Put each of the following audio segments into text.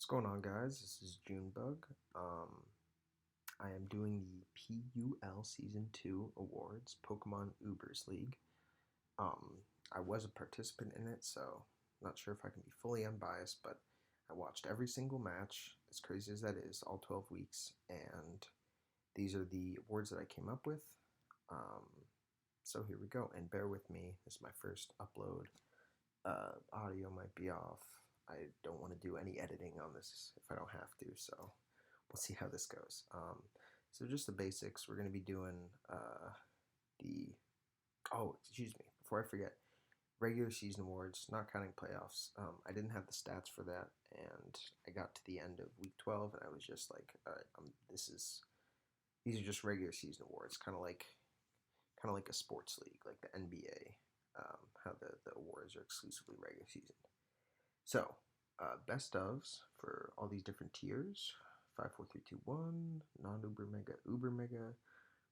Going on, guys? This is Junebug. I am doing the PUL Season 2 Awards, Pokemon Ubers League. I was a participant in it, so not sure if I can be fully unbiased, but I watched every single match, as crazy as that is, all 12 weeks, and these are the awards that I came up with. So here we go, and bear with me, this is my first upload. Audio might be off. I don't want to do any editing on this if I don't have to, so we'll see how this goes. So just the basics. We're going to be doing excuse me, before I forget, regular season awards, not counting playoffs. I didn't have the stats for that, and I got to the end of week 12, and I was just like, all right, these are just regular season awards, kind of like a sports league, like the NBA. How the awards are exclusively regular season. So, best ofs for all these different tiers: 5, 4, 3, 2, 1, non-Uber Mega,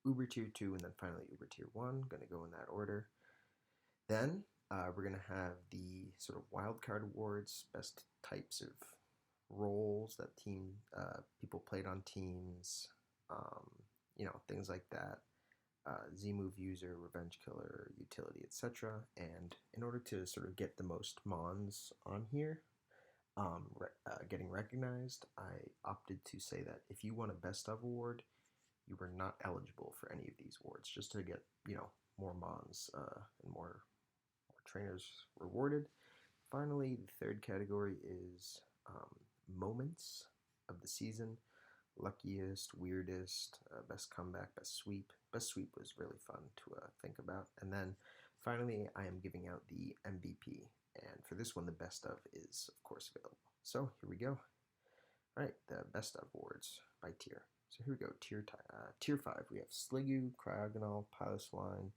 Uber Tier 2, and then finally Uber Tier 1. Going to go in that order. Then we're going to have the sort of wildcard awards, best types of roles that people played on teams, things like that. Z-Move user, revenge killer, utility, etc. And in order to sort of get the most Mons on here, getting recognized, I opted to say that if you won a Best of award, you were not eligible for any of these awards, just to get more Mons and more trainers rewarded. Finally, the third category is moments of the season. Luckiest, weirdest, best comeback, best sweep. Best sweep was really fun to think about. And then finally, I am giving out the MVP. And for this one, the best of is, of course, available. So here we go. All right, the best of awards by tier. So here we go. Tier 5, we have Sliggoo, Cryogonal, Piloswine,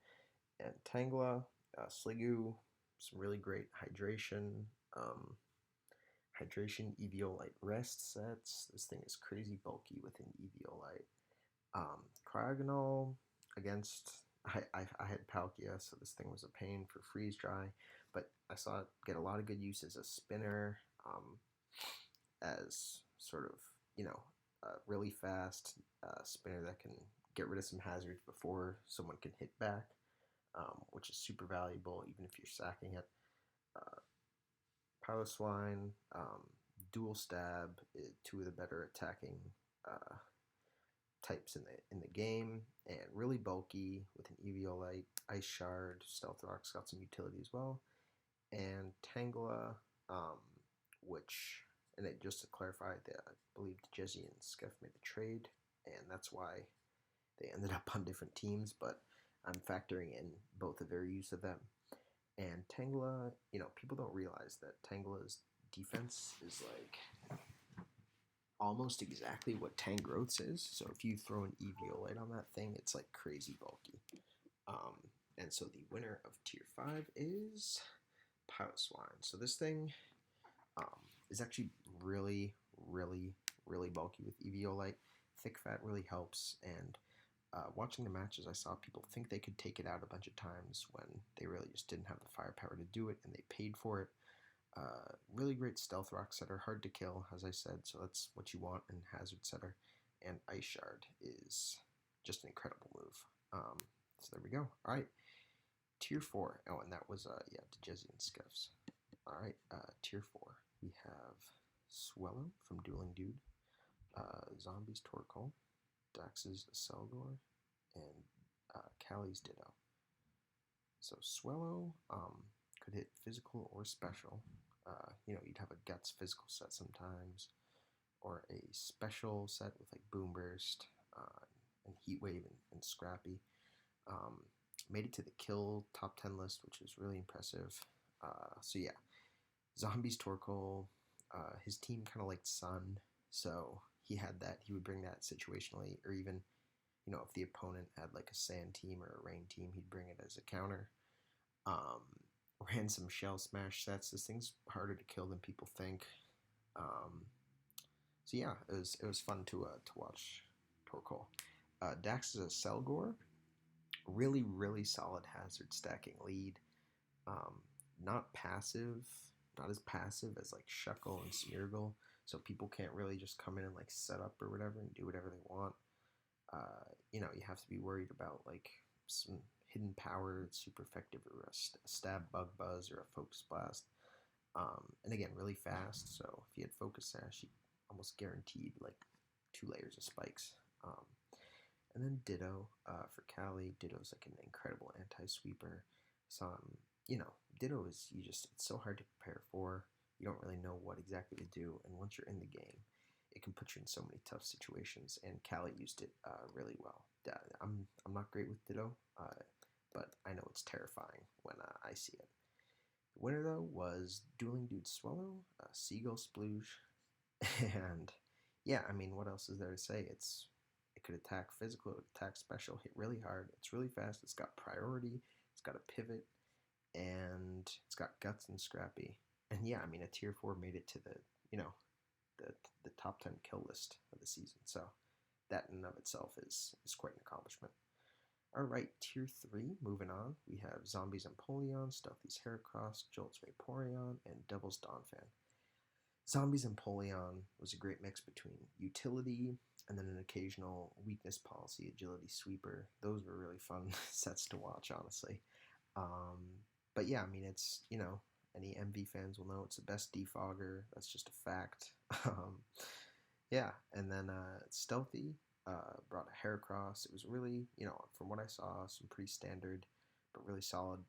and Tangela. Sliggoo, some really great hydration. Hydration Eviolite rest sets. This thing is crazy bulky with an Eviolite. Cryogonal against I had Palkia, so this thing was a pain for freeze dry, but I saw it get a lot of good use as a spinner, as sort of really fast spinner that can get rid of some hazards before someone can hit back, which is super valuable even if you're sacking it. Piloswine, dual stab, two of the better attacking types in the game, and really bulky with an Eviolite, Ice Shard, Stealth Rock's got some utility as well, and Tangela, just to clarify, I believe Jesse and Skeff made the trade, and that's why they ended up on different teams, but I'm factoring in both of their use of them. And Tangela, people don't realize that Tangela's defense is like almost exactly what Tangrowth's is. So if you throw an Eviolite on that thing, it's like crazy bulky. And so the winner of Tier 5 is Piloswine. So this thing is actually really, really, really bulky with Eviolite. Thick fat really helps, and watching the matches, I saw people think they could take it out a bunch of times when they really just didn't have the firepower to do it, and they paid for it. Really great stealth rocks that are hard to kill, as I said, so that's what you want in Hazard Setter. And Ice Shard is just an incredible move. So there we go. All right, Tier 4. Oh, and that was, Dejezi and Scuffs. All right, Tier 4. We have Swellow from Dueling Dude, Zombies Torkoal, Dax's Selgor, and Callie's Ditto. So Swellow could hit physical or special. You'd have a Guts physical set sometimes, or a special set with like Boom Burst and Heat Wave and Scrappy. Made it to the kill top 10 list, which is really impressive. Zombies Torkoal, his team kind of liked Sun, so he had that. He would bring that situationally, or even, if the opponent had like a Sand team or a Rain team, he'd bring it as a counter. Ran some Shell Smash sets. This thing's harder to kill than people think. It was fun to watch Torkoal. Dax is a Selgor. Really, really solid hazard stacking lead. Not as passive as like Shuckle and Smeargle. so people can't really just come in and like set up or whatever and do whatever they want. You have to be worried about like some hidden power that's super effective, or a stab bug buzz, or a focus blast. And again, really fast. So if you had focus sash, you almost guaranteed like 2 layers of spikes. And then Ditto for Cali. Ditto's like an incredible anti-sweeper. So Ditto is it's so hard to prepare for. You don't really know what exactly to do, and once you're in the game, it can put you in so many tough situations. And Cali used it really well. I'm not great with Ditto, but I know it's terrifying when I see it. The winner though was Dueling Dude Swallow, Seagull Splooge, and yeah, I mean, what else is there to say? It could attack physical, it could attack special, hit really hard. It's really fast. It's got priority. It's got a pivot, and it's got guts and scrappy. And yeah, I mean, a tier 4 made it to the top 10 kill list of the season. So that in and of itself is quite an accomplishment. All right, tier 3. Moving on, we have Zombies Empoleon, Stealthy's Heracross, Jolt's Vaporeon, and Devil's Donphan. Zombies Empoleon was a great mix between utility and then an occasional weakness policy agility sweeper. Those were really fun sets to watch, honestly. But yeah, I mean, it's, any MV fans will know it's the best defogger. That's just a fact. Yeah, and then Stealthy brought a Heracross. It was really, from what I saw, some pretty standard but really solid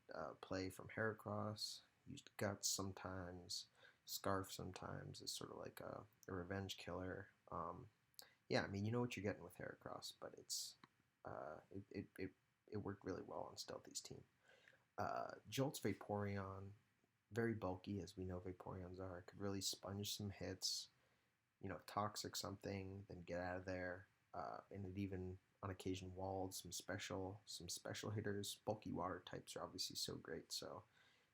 play from Heracross. Used Guts sometimes, Scarf sometimes as sort of like a revenge killer. Yeah, I mean, you know what you're getting with Heracross, but it worked really well on Stealthy's team. Jolt's Vaporeon, very bulky, as we know Vaporeons are. Could really sponge some hits, toxic something, then get out of there. And it even on occasion walled some special hitters. Bulky water types are obviously so great, so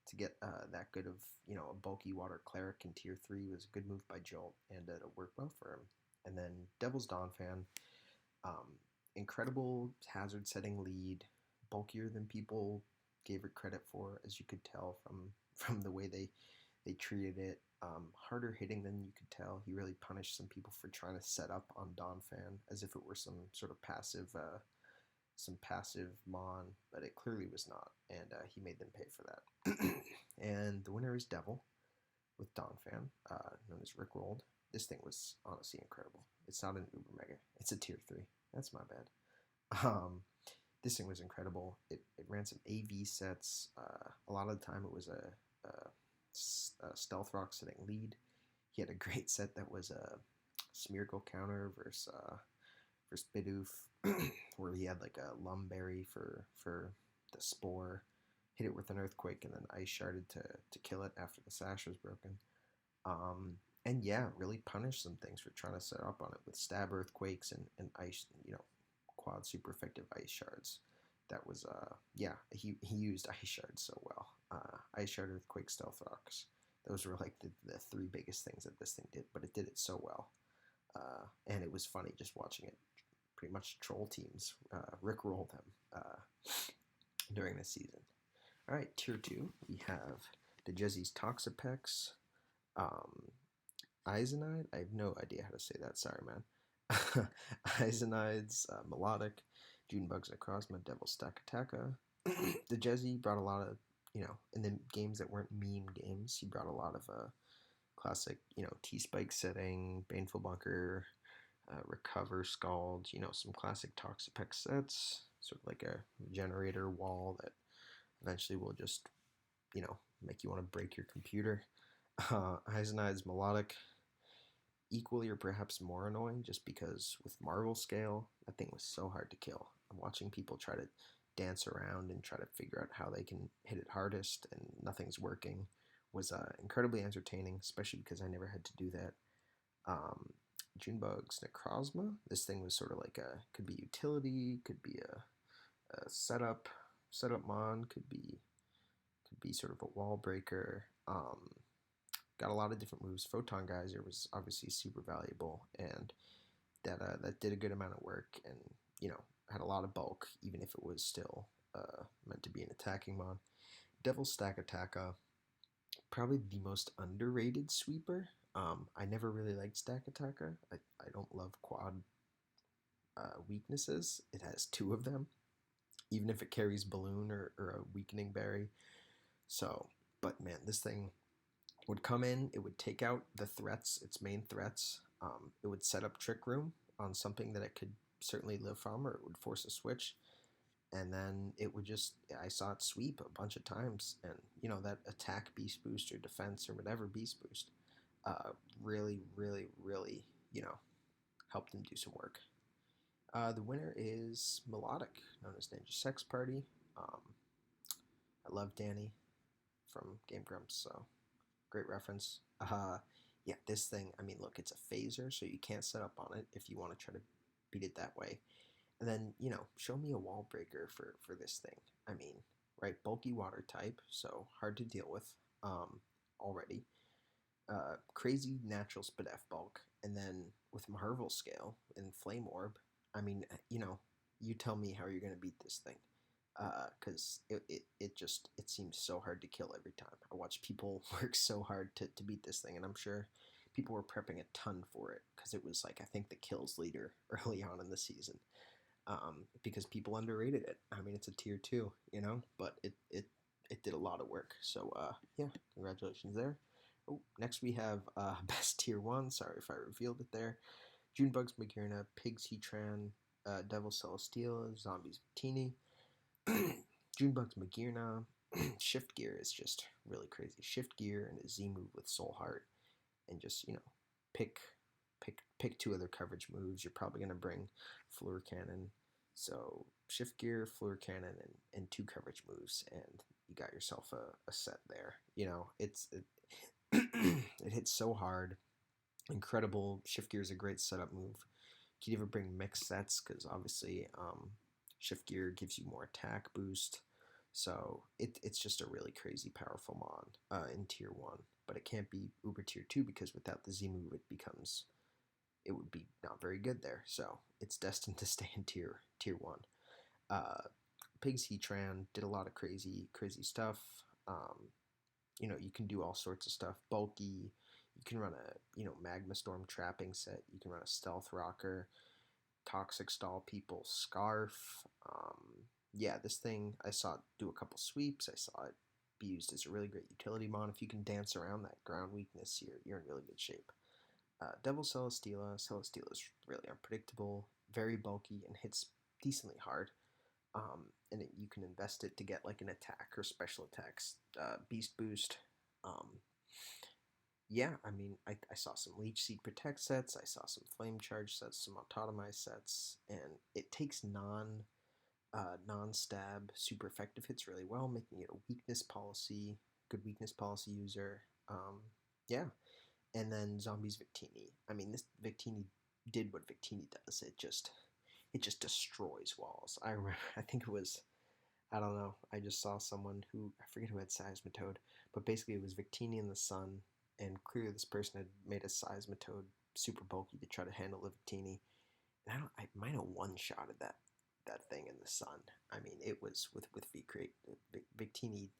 to get that good of a bulky water cleric in tier 3 was a good move by Jolt, and it worked well for him. And then Devil's Donphan, incredible hazard setting lead, bulkier than people gave it credit for, as you could tell from the way they treated it. Harder hitting than you could tell. He really punished some people for trying to set up on Donphan as if it were some sort of passive mon, but it clearly was not, and he made them pay for that. And the winner is Devil with Donphan, known as Rick Rolled. This thing was honestly incredible. It's not an Uber Mega. It's a tier 3. That's my bad. This thing was incredible. It ran some AV sets. A lot of the time it was a Stealth Rock setting lead. He had a great set that was a Smeargle counter versus Bidoof, where he had like a Lumberry for the Spore, hit it with an Earthquake, and then Ice Sharded to kill it after the sash was broken. And yeah, really punished some things for trying to set up on it with Stab Earthquakes and Ice, quad super effective Ice Shards. That was, he used Ice Shards so well. Ice Shard, Earthquake, Stealth Rocks. Those were like the 3 biggest things that this thing did, but it did it so well. And it was funny just watching it. Pretty much troll teams rickroll them during this season. All right, tier 2, we have the Jezzy's Toxapex, Izanide. I have no idea how to say that. Sorry, man. Izanide's Melodic, Junebug's Necrozma, Devil Stakataka. The Jezzy brought a lot of, in the games that weren't meme games, he brought a lot of classic, T-Spike setting, Baneful Bunker, Recover, Scald, some classic Toxapex sets, sort of like a generator wall that eventually will just, make you want to break your computer. Izanide's Melodic, equally or perhaps more annoying, just because with Marvel Scale, that thing was so hard to kill. I'm watching people try to dance around and try to figure out how they can hit it hardest, and nothing's working. Was incredibly entertaining, especially because I never had to do that. Junebug's Necrozma. This thing was sort of like could be utility, could be a setup mon, could be sort of a wall breaker. Got a lot of different moves. Photon Geyser was obviously super valuable, and that did a good amount of work, and had a lot of bulk, even if it was still meant to be an attacking mon. Devil Stakataka, probably the most underrated sweeper. I never really liked Stack Attacker. I don't love quad weaknesses. It has two of them, even if it carries Balloon or a weakening berry. So, but man, this thing would come in, it would take out the threats, its main threats. It would set up Trick Room on something that it could certainly live from, or it would force a switch. And then it would just, I saw it sweep a bunch of times. And, that attack beast boost or defense or whatever beast boost really, really, really, helped them do some work. The winner is Melodic, known as Ninja Sex Party. Um, I love Danny from Game Grumps, so great reference. Yeah, this thing, I mean, look, it's a phaser, so you can't set up on it if you want to try to beat it that way. And then, show me a wall breaker for this thing. I mean, right, bulky water type, so hard to deal with already. Crazy natural Spadef bulk, and then with Marvel scale and Flame Orb, I mean, you tell me how you're going to beat this thing. Because it seems so hard to kill every time. I watch people work so hard to beat this thing, and I'm sure people were prepping a ton for it because it was like I think the kills leader early on in the season. Because people underrated it. I mean, it's a tier 2, but it did a lot of work. So yeah, congratulations there. Oh, next we have best tier 1. Sorry if I revealed it there. Junebugs Magirna, Pigs Heatran, Devil Celesteela, Zombies Victini. Junebugs Magirna. Shift Gear is just really crazy. Shift Gear and a Z move with Soul Heart, and just pick pick two other coverage moves. You're probably gonna bring Floor Cannon, so Shift Gear, Floor Cannon, and two coverage moves, and you got yourself a set there. It hits so hard. Incredible. Shift Gear is a great setup move. You can even bring mixed sets because obviously Shift Gear gives you more attack boost. So it's just a really crazy powerful mod in tier 1. But it can't be Uber tier 2 because without the Z move it would be not very good there. So it's destined to stay in tier 1. Pigs Heatran did a lot of crazy stuff. You can do all sorts of stuff. Bulky. You can run a Magma Storm trapping set. You can run a Stealth Rocker, Toxic Stall People, Scarf. Yeah, this thing, I saw it do a couple sweeps. I saw it be used as a really great utility mon. If you can dance around that ground weakness, you're in really good shape. Devil Celesteela. Celesteela is really unpredictable, very bulky, and hits decently hard. You can invest it to get like an attack or special attacks, beast boost. Yeah, I mean, I saw some Leech Seed Protect sets, I saw some Flame Charge sets, some Autotomize sets, and it takes non-stab super effective hits really well, making it a weakness policy, good weakness policy user. Yeah, and then Zombies Victini. I mean, this Victini did what Victini does. It just destroys walls. I think it was, I don't know. I just saw someone who, I forget who had Seismitoad, but basically it was Victini in the sun, and clearly this person had made a Seismitoad super bulky to try to handle the Victini. And I might have one-shotted that thing in the sun. I mean, it was with V-Create. Victini,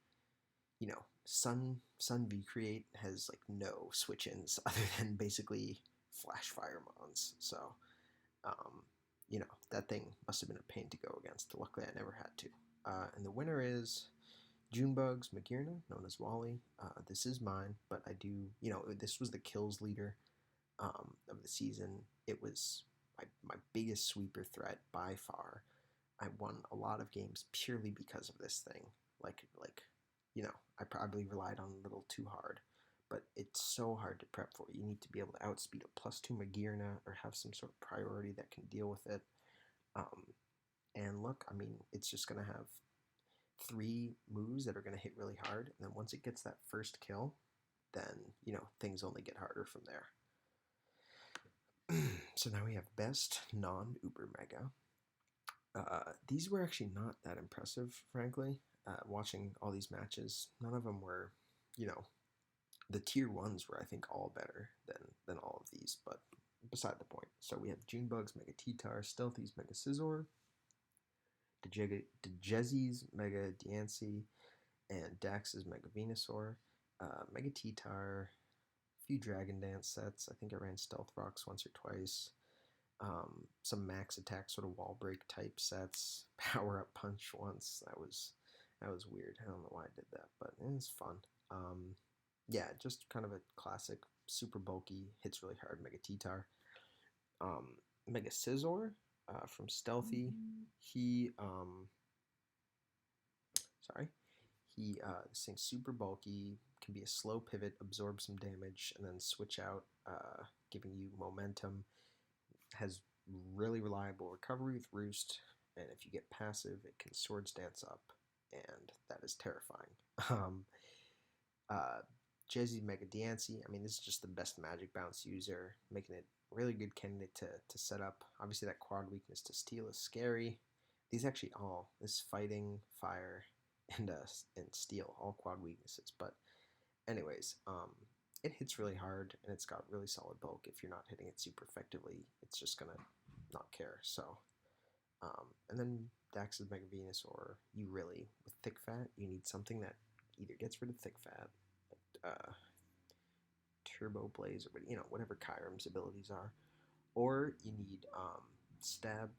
Sun V-Create has like no switch-ins other than basically Flash Fire mons. So, that thing must have been a pain to go against. Luckily, I never had to. And the winner is Junebugs Magirna, known as Wally. This is mine, but I do, this was the kills leader of the season. It was my biggest sweeper threat by far. I won a lot of games purely because of this thing. I probably relied on a little too hard, but it's so hard to prep for. You need to be able to outspeed a +2 Magirna or have some sort of priority that can deal with it. And look, I mean, it's just going to have 3 moves that are going to hit really hard, and then once it gets that first kill, then, things only get harder from there. So now we have best non-Uber Mega. These were actually not that impressive, frankly. Watching all these matches, none of them were, the tier 1s were, I think, all better than all of these, but beside the point. So we have Junebugs Mega T-Tar, Stealthy's Mega Scizor, Dejezy's Mega Diancie, and Dax's Mega Venusaur. Mega T-Tar few Dragon Dance sets. I think I ran Stealth Rocks once or twice. Some max attack sort of wall break type sets. Power up punch once. That was weird. I don't know why I did that, but it was fun. Yeah, just kind of a classic, super bulky, hits really hard Mega T-Tar. Mega Scizor from Stealthy. He sorry. This thing's super bulky, can be a slow pivot, absorb some damage, and then switch out, giving you momentum. Has really reliable recovery with Roost, and if you get passive, it can Swords Dance up, and that is terrifying. Jazzy Mega Diancie, I mean, this is just the best Magic Bounce user, making it a really good candidate to set up. Obviously, that quad weakness to Steel is scary. These actually all, this Fighting, Fire, and Steel, all quad weaknesses. But anyways, it hits really hard, and it's got really solid bulk. If you're not hitting it super effectively, it's just going to not care. So, and then Dax's Mega Venusaur, you really, with Thick Fat, you need something that either gets rid of Thick Fat, Turbo Blaze, or whatever Kyurem's abilities are, or you need Stab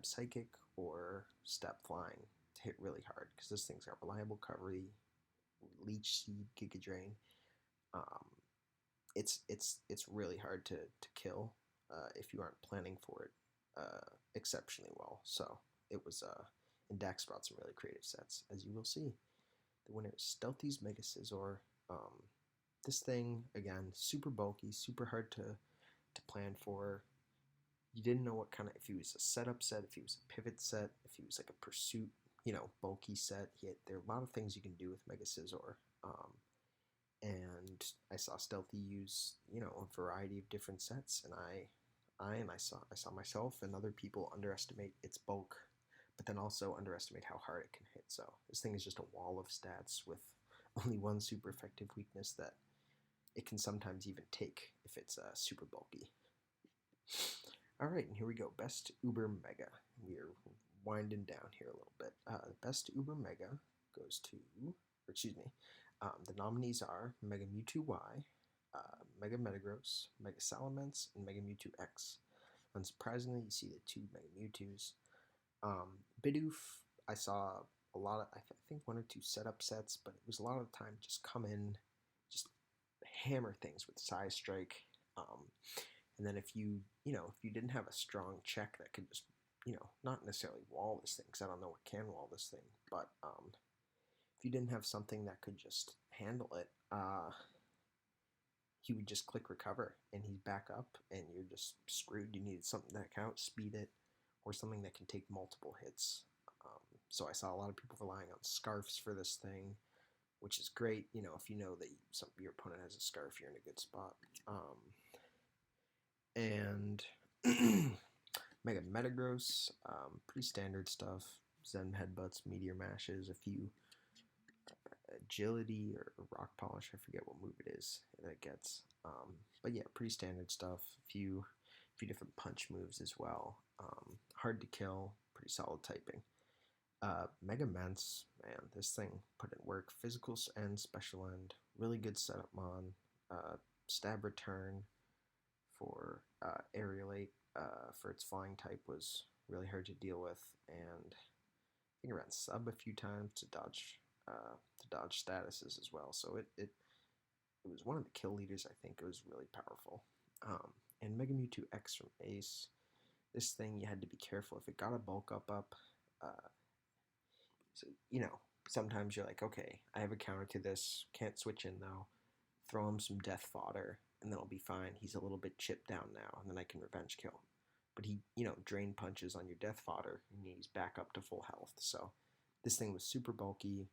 Psychic, or Stab Flying to hit really hard, because this thing's got reliable recovery, Leech Seed, Giga Drain. It's really hard to kill if you aren't planning for it exceptionally well. So it was and Dax brought some really creative sets, as you will see. The winner is Stealthy's Mega Scizor. This thing, again, super bulky, super hard to plan for. You didn't know what kind of, if he was a setup set, if he was a pivot set, if he was like a pursuit, bulky set. There are a lot of things you can do with Mega Scizor. And I saw Stealthy use, a variety of different sets, and I saw myself and other people underestimate its bulk, but then also underestimate how hard it can hit. So this thing is just a wall of stats with only one super effective weakness that it can sometimes even take if it's super bulky. Alright, and here we go. Best Uber Mega. We're winding down here a little bit. Best Uber Mega goes to, the nominees are Mega Mewtwo Y, Mega Metagross, Mega Salamence, and Mega Mewtwo X. Unsurprisingly, you see the two Mega Mewtwo's. Bidoof, I saw a lot of, I think one or two setup sets, but it was a lot of the time just come in, just hammer things with Size Strike. And then if you didn't have a strong check that could just, not necessarily wall this thing, because I don't know what can wall this thing, but if you didn't have something that could just handle it, he would just click recover, and he's back up, and you're just screwed. You needed something that can outspeed it, or something that can take multiple hits. So I saw a lot of people relying on Scarfs for this thing, which is great. If you know that your opponent has a Scarf, you're in a good spot. And Mega Metagross, pretty standard stuff. Zen Headbutts, Meteor Mashes, a few Agility or Rock Polish, I forget what move it is that it gets. But yeah, pretty standard stuff. A few different punch moves as well. Hard to kill, pretty solid typing. Mega Mence, man, this thing put in work. Physical and special end, really good setup mon. Stab return for Aerialate for its flying type was really hard to deal with, and I think it ran sub a few times to dodge statuses as well. So it was one of the kill leaders. I think it was really powerful. And Mega Mewtwo X from Ace, this thing you had to be careful if it got a bulk up. So sometimes you're like, okay, I have a counter to this, can't switch in though. Throw him some death fodder, and then I'll be fine. He's a little bit chipped down now, and then I can revenge kill. But he, drain punches on your death fodder, and he's back up to full health. So this thing was super bulky,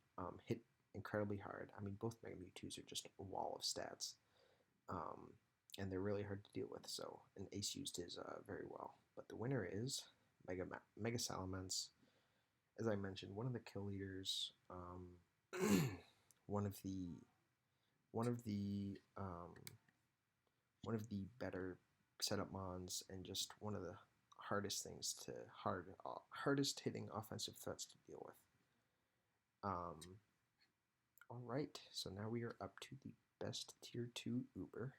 hit incredibly hard. I mean, both Mega Mewtwo's are just a wall of stats, and they're really hard to deal with. So, and Ace used his very well. But the winner is Mega Salamence. As I mentioned, one of the kill leaders, one of the better setup mons, and just one of the hardest hitting offensive threats to deal with. All right, so now we are up to the best tier 2 Uber,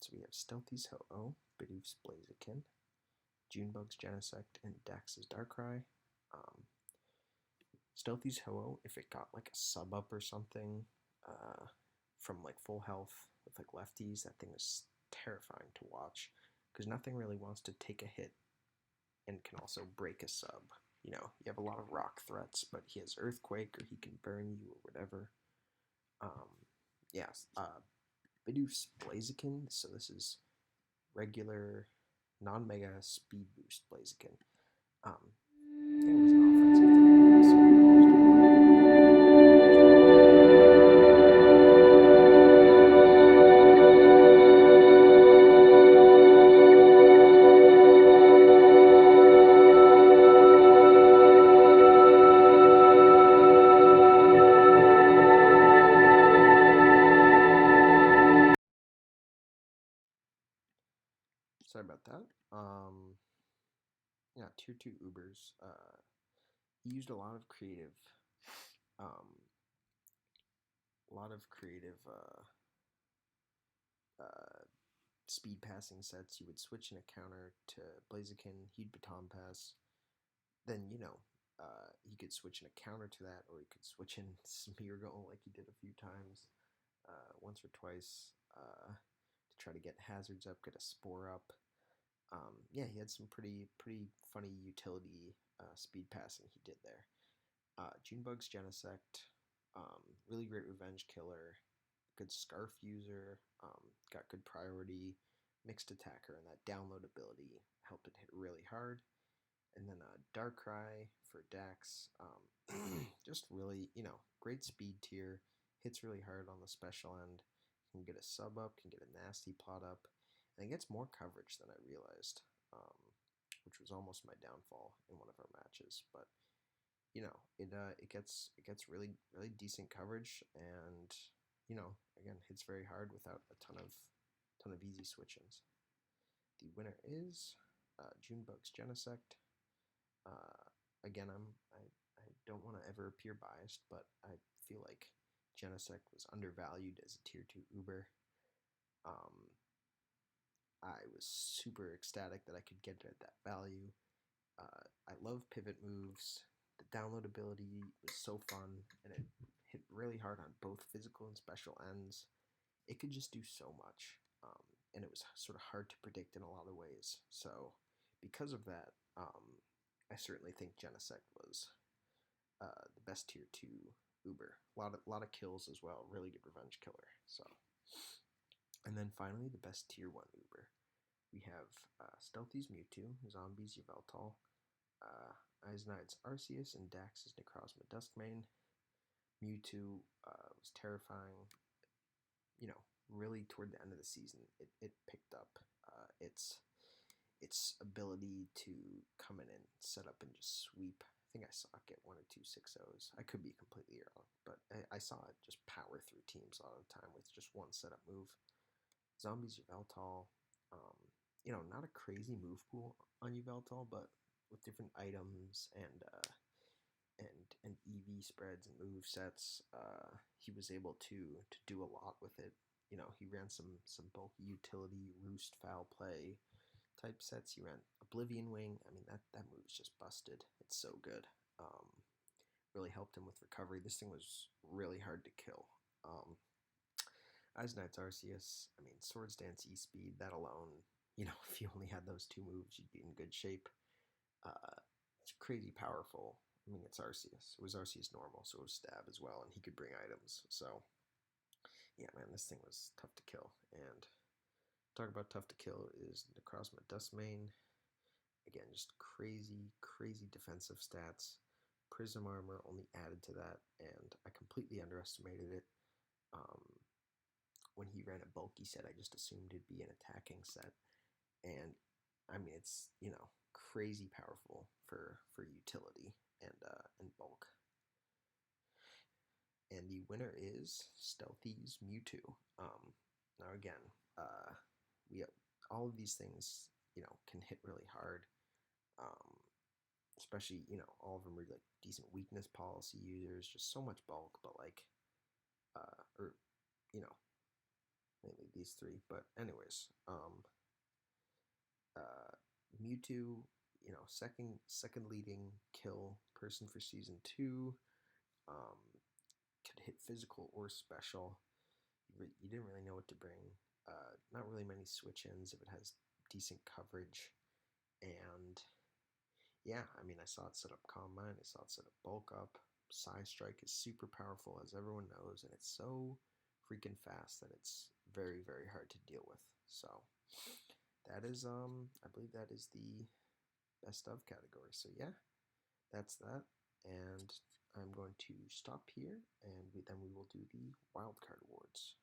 So we have Stealthy's Ho-Oh, Bidoof's Blaziken, Junebug's Genesect, and Dax's Darkrai. Stealthy's Ho-Oh, if it got like a sub up or something from like full health with like lefties, that thing is terrifying to watch because nothing really wants to take a hit and can also break a sub. You know, you have a lot of rock threats, but he has Earthquake or he can burn you or whatever. Yes, Bidoof's Blaziken, so this is regular, non-mega speed boost Blaziken. It was an offensive thing, sorry about that. Yeah, tier 2 Ubers. He used um, a lot of creative speed passing sets. You would switch in a counter to Blaziken, he'd baton pass. Then he could switch in a counter to that, or he could switch in Smeargle like he did a few times, once or twice, to try to get hazards up, get a spore up. Yeah, he had some pretty funny utility speed passing he did there. Junebug's Genesect, really great revenge killer, good scarf user, got good priority, mixed attacker, and that download ability helped it hit really hard. And then Darkrai for Dax, just really, great speed tier, hits really hard on the special end, can get a sub up, can get a nasty plot up, and it gets more coverage than I realized, which was almost my downfall in one of our matches. But it gets really decent coverage, and again, hits very hard without a ton of easy switch-ins. The winner is Junebug's Genesect. Again, I don't want to ever appear biased, but I feel like Genesect was undervalued as a tier 2 Uber. I was super ecstatic that I could get it at that value. I love pivot moves. The download ability was so fun, and it hit really hard on both physical and special ends. It could just do so much, and it was sort of hard to predict in a lot of ways. So, because of that, I certainly think Genesect was the best tier 2 Uber. A lot of kills as well. Really good revenge killer. So, and then finally, the best tier 1 Uber. We have Stealthy's Mewtwo, Zombie's Yveltal, Eisnight's Arceus, and Dax's Necrozma Duskmane. Mewtwo was terrifying. Really toward the end of the season, it picked up. Its ability to come in and set up and just sweep. I think I saw it get 1 or 2 6-0s. I could be completely wrong, but I saw it just power through teams a lot of the time with just one setup move. Zombies Yveltal, not a crazy move pool on Yveltal, but with different items and EV spreads and move sets, he was able to do a lot with it. He ran some bulky utility, roost, foul play type sets. He ran Oblivion Wing. I mean, that move's just busted. It's so good. Really helped him with recovery. This thing was really hard to kill. Eisnight's Arceus, I mean, Swords Dance E-Speed, that alone, if you only had those two moves, you'd be in good shape. It's crazy powerful. I mean, it's Arceus. It was Arceus normal, so it was stab as well, and he could bring items. So, yeah, man, this thing was tough to kill. And talk about tough to kill is Necrozma Duskmane. Again, just crazy defensive stats. Prism Armor only added to that, and I completely underestimated it. When he ran a bulky set, I just assumed it'd be an attacking set. And, I mean, it's, crazy powerful for utility and bulk. And the winner is Stealthy's Mewtwo. Now again, we have, all of these things, can hit really hard. Especially, all of them are like decent weakness policy users, just so much bulk, but like, mainly these three. But anyways, uh, Mewtwo, second leading kill person for season 2. Um, could hit physical or special. You didn't really know what to bring. Not really many switch ins if it has decent coverage. And yeah, I mean, I saw it set up Calm Mind, I saw it set up Bulk Up. Psy Strike is super powerful, as everyone knows, and it's so freaking fast that it's very, very hard to deal with. So that is, I believe that is the best of category. So yeah, that's that. And I'm going to stop here, and then we will do the wildcard awards.